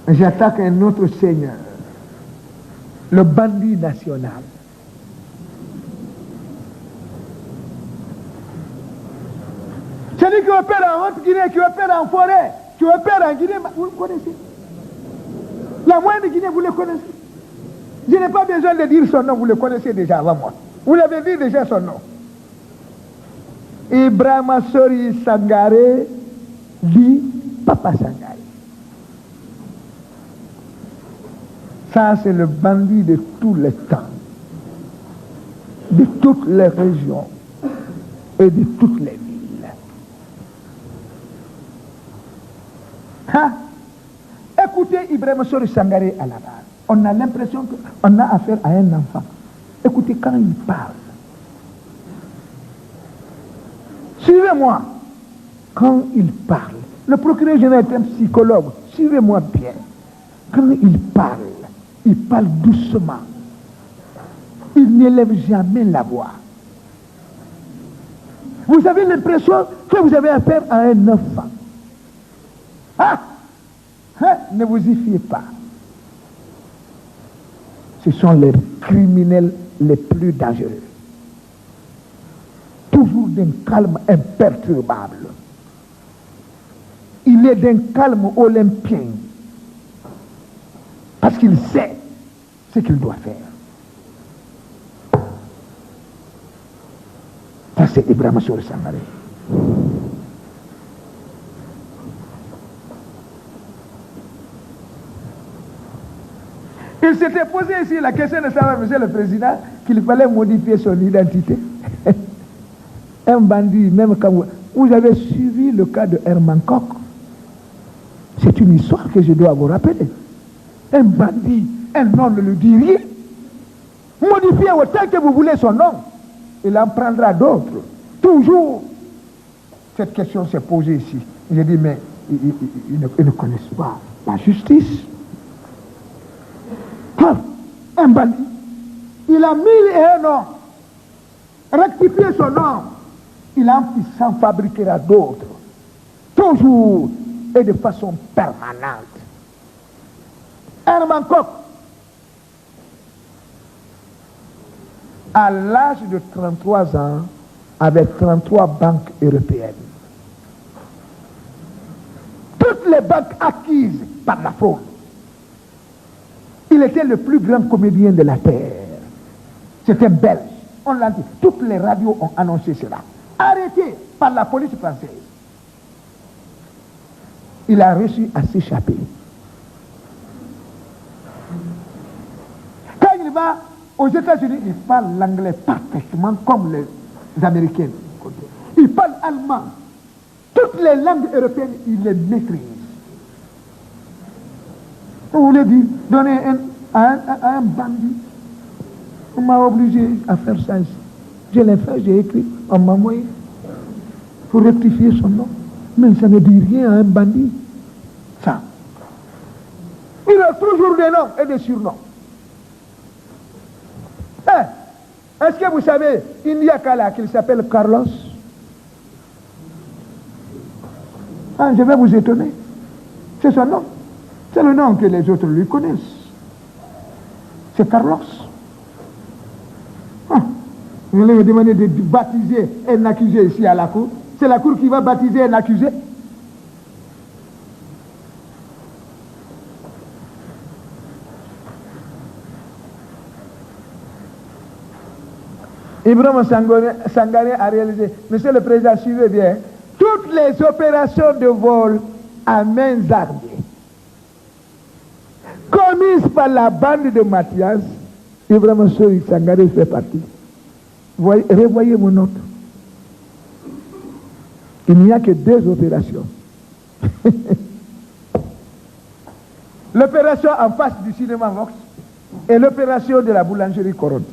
j'attaque un autre seigneur, le bandit national. Celui qui opère en Haute-Guinée, qui opère en forêt, qui opère en Guinée, vous le connaissez. La moyenne de Guinée, vous le connaissez. Je n'ai pas besoin de dire son nom, vous le connaissez déjà avant moi. Vous l'avez dit déjà son nom. Ibrahima Sori Sangaré dit Papa Sangaré. Ça, c'est le bandit de tous les temps, de toutes les régions et de toutes les villes. Hein? Écoutez Ibrahima Sori Sangaré à la base. On a l'impression qu'on a affaire à un enfant. Écoutez quand il parle. Suivez-moi. Quand il parle, le procureur général est un psychologue. Suivez-moi bien. Quand il parle doucement. Il n'élève jamais la voix. Vous avez l'impression que vous avez affaire à un enfant. Ah! Hein? Ne vous y fiez pas. Ce sont les criminels les plus dangereux. Toujours d'un calme imperturbable. Il est d'un calme olympien. Parce qu'il sait ce qu'il doit faire. Ça, c'est Ibrahima Sori Sangaré. Il s'était posé ici la question de savoir, monsieur le président, qu'il fallait modifier son identité. Un bandit, même quand vous avez suivi le cas de Herman Koch, c'est une histoire que je dois vous rappeler. Un bandit, un nom ne le dit rien. Modifiez autant que vous voulez son nom. Il en prendra d'autres. Toujours. Cette question s'est posée ici. J'ai dit, mais ils ne connaissent pas la justice. Un bandit, il a 1001 noms. Rectifier son nom, il s'en fabriquera d'autres. Toujours et de façon permanente. Herman Koch, à l'âge de 33 ans, avec 33 banques européennes. Toutes les banques acquises par la fraude. Il était le plus grand comédien de la terre. C'était un Belge. On l'a dit. Toutes les radios ont annoncé cela. Arrêté par la police française. Il a réussi à s'échapper. Quand il va aux États-Unis, il parle l'anglais parfaitement comme les Américains. Il parle allemand. Toutes les langues européennes, il les maîtrise. Vous voulez dire, donner à un bandit. On m'a obligé à faire ça ici. Je l'ai fait, j'ai écrit, on m'a envoyé. Il faut rectifier son nom. Mais ça ne dit rien à un bandit. Ça. Il a toujours des noms et des surnoms. Est-ce que vous savez, il n'y a qu'à là qu'il s'appelle Carlos? Je vais vous étonner. C'est son nom. C'est le nom que les autres lui connaissent. C'est Carlos. Vous allez me demander de baptiser un accusé ici à la cour. C'est la cour qui va baptiser un accusé. Ibrahima Sangaré a réalisé, monsieur le président, suivez bien, toutes les opérations de vol à main armée commises par la bande de Mathias, Ibrahima Sori Sangaré fait partie. Revoyez mon note. Il n'y a que 2 opérations. L'opération en face du cinéma Vox et l'opération de la boulangerie Coronti.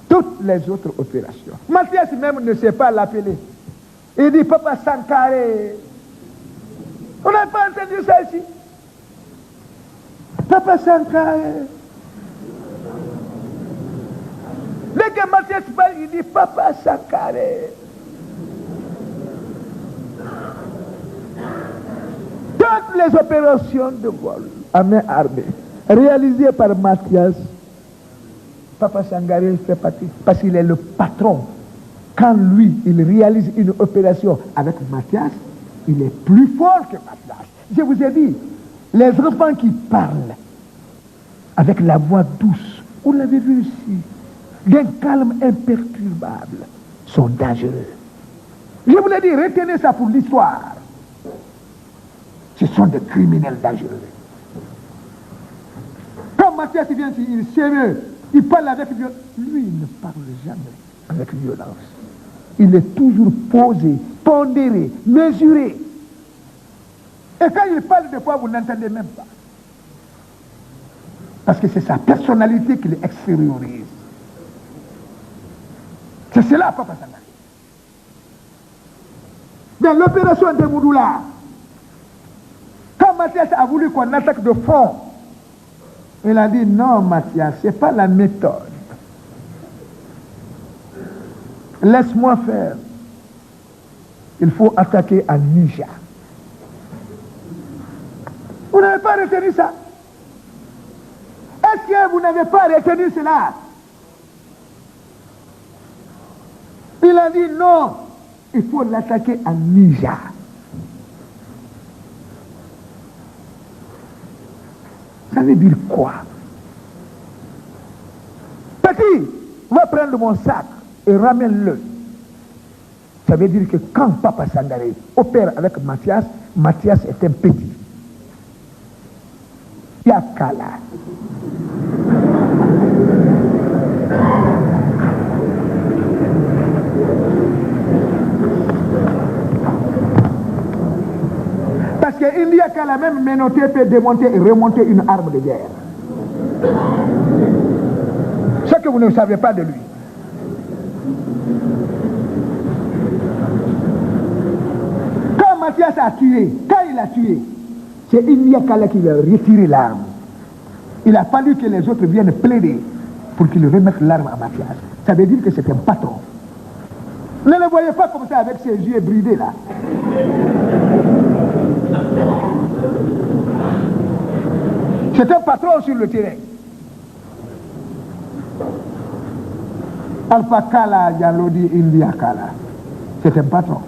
Toutes les autres opérations. Mathias même ne sait pas l'appeler. Il dit Papa Sangaré. On n'a pas entendu ça ici. Papa Sangaré. Dès que Mathias parle, il dit Papa Sangaré. Toutes les opérations de vol à main armée réalisées par Mathias, Papa Sangaré fait partie, parce qu'il est le patron. Quand lui, il réalise une opération avec Mathias, il est plus fort que Mathias. Je vous ai dit, les enfants qui parlent avec la voix douce, vous l'avez vu ici, d'un calme imperturbable, sont dangereux. Je vous l'ai dit, retenez ça pour l'histoire. Ce sont des criminels dangereux. Quand Mathias vient ici, il est sérieux, il parle avec violence. Lui, il ne parle jamais avec violence. Il est toujours posé, pondéré, mesuré. Et quand il parle de fois, vous n'entendez même pas. Parce que c'est sa personnalité qui l'extériorise. C'est cela, Papa Sangaré. Dans l'opération de Moudoula, quand Mathias a voulu qu'on attaque de front, il a dit non, Mathias, ce n'est pas la méthode. Laisse-moi faire. Il faut attaquer à Nija. Vous n'avez pas retenu ça? Est-ce que vous n'avez pas retenu cela? Il a dit non, il faut l'attaquer à Nija. Ça veut dire quoi? Petit, va prendre mon sac et ramène-le. Ça veut dire que quand Papa Sangaré opère avec Mathias, Mathias est un petit. Yakala. Parce qu'il y a qu'à la même menotté peut démonter et remonter une arme de guerre. Ce que vous ne savez pas de lui. Quand Mathias a tué, quand il a tué, c'est Iliakala qui lui a retiré l'arme. Il a fallu que les autres viennent plaider pour qu'il remette l'arme à Mathias. Ça veut dire que c'est un patron. Ne le voyez pas comme ça avec ses yeux bridés là. C'est un patron sur le terrain. Alpha Kala Jalodi India Kala. C'est un patron.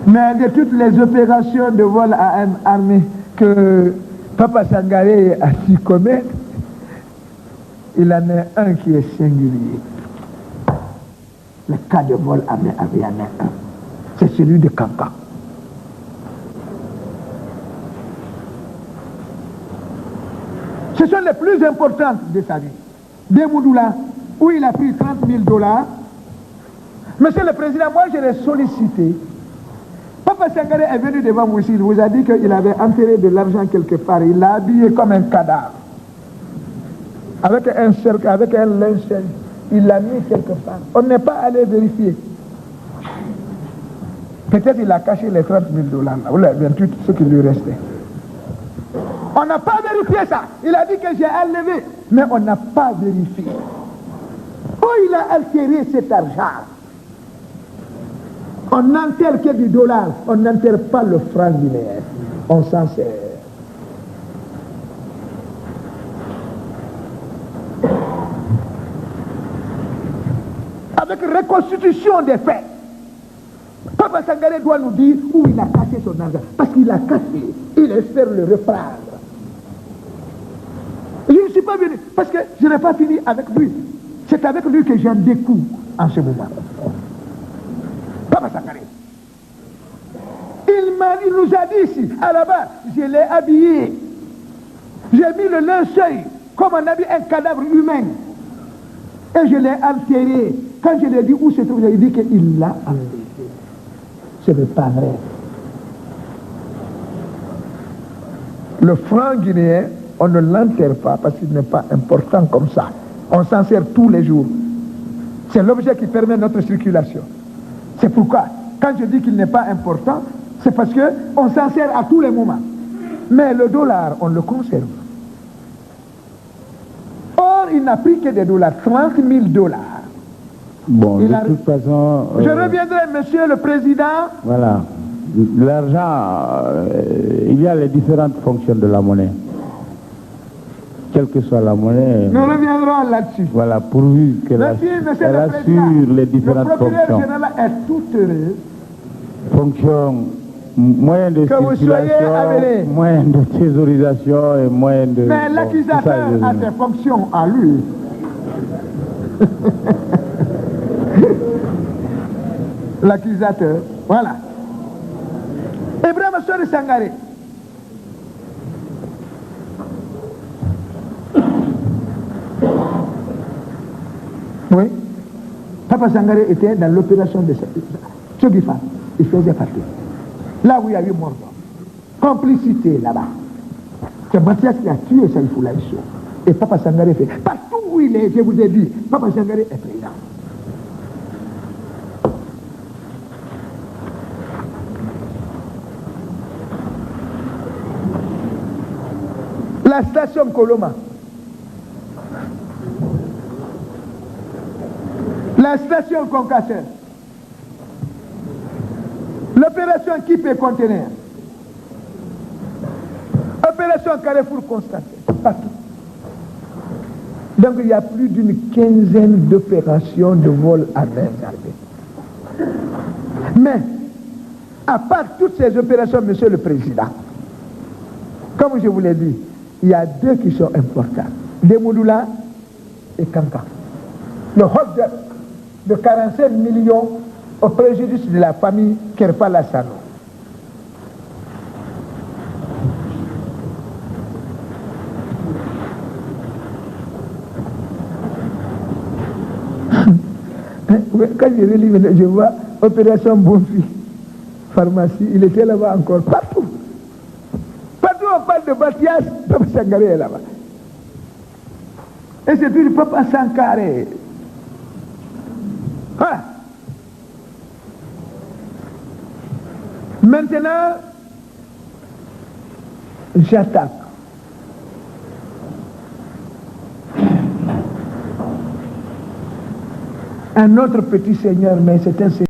Mais de toutes les opérations de vol à armée que Papa Sangaré a su commettre, il en a un qui est singulier. Le cas de vol à main armée, il y en a un. C'est celui de Kanka. Ce sont les plus importantes de sa vie. De Moudoula, où il a pris 30 000 $. Monsieur le Président, moi je l'ai sollicité. Papa Sangaré est venu devant moi ici, il vous a dit qu'il avait enterré de l'argent quelque part. Il l'a habillé comme un cadavre. Avec un cercle, avec un linceul. Il l'a mis quelque part. On n'est pas allé vérifier. Peut-être il a caché les 30 000 $, là, ou les 28, ce qui lui restait. On n'a pas vérifié ça. Il a dit que j'ai enlevé, mais on n'a pas vérifié. Où il a altéré cet argent? On n'enterre que du dollar, on n'enterre pas le franc guinéen. On s'en sert. Avec reconstitution des faits, Papa Sangaré doit nous dire où il a caché son argent. Parce qu'il a caché, il espère le reprendre. Je ne suis pas venu, parce que je n'ai pas fini avec lui. C'est avec lui que j'en découvre en ce moment. Papa Sangaré. Il nous a dit ici, à la base, je l'ai habillé. J'ai mis le linceul comme on habille un cadavre humain. Et je l'ai enterré. Quand je lui ai dit où se trouve, il dit qu'il l'a enlevé. Ce n'est pas vrai. Le franc guinéen, on ne l'enterre pas parce qu'il n'est pas important comme ça. On s'en sert tous les jours. C'est l'objet qui permet notre circulation. C'est pourquoi, quand je dis qu'il n'est pas important, c'est parce qu'on s'en sert à tous les moments. Mais le dollar, on le conserve. Or, il n'a pris que des dollars, 30 000 $. Bon, de toute façon... Je reviendrai, Monsieur le Président. Voilà. L'argent, il y a les différentes fonctions de la monnaie. Quelle que soit la monnaie... Nous reviendrons là-dessus. Voilà, pourvu qu'elle assure les différentes fonctions. Le procureur général est tout heureux. Fonction, moyen de circulation, moyen de thésaurisation et moyen de... Mais l'accusateur a ses fonctions à lui. L'accusateur, voilà. Ibrahima Sori Sangaré. Oui. Papa Sangaré était dans l'opération de Tchogifa. Il faisait partie. Là où il y a eu mort. Complicité là-bas. C'est Mathias qui a tué Saïfou Laïsso. Et Papa Sangaré fait. Partout où il est, je vous ai dit, Papa Sangaré est président. La station Koloma. La station Concasseur. L'opération Keep et Conteneur. Opération Carrefour Constantin. Partout. Donc il y a plus d'une quinzaine d'opérations de vol à main armée. Mais, à part toutes ces opérations, Monsieur le Président, comme je vous l'ai dit, il y a deux qui sont importants. Demoudoula et Kanka. Le hot de 45 millions au préjudice de la famille Kerpa Lassano. Quand je relis, je vois opération Bonfi, pharmacie, il était là-bas encore, partout. Partout on parle de Mathias, Papa Sangaré est là-bas. Et c'est tout le Papa Sangaré. Voilà. Maintenant, j'attaque. Un autre petit seigneur, mais c'est un seigneur.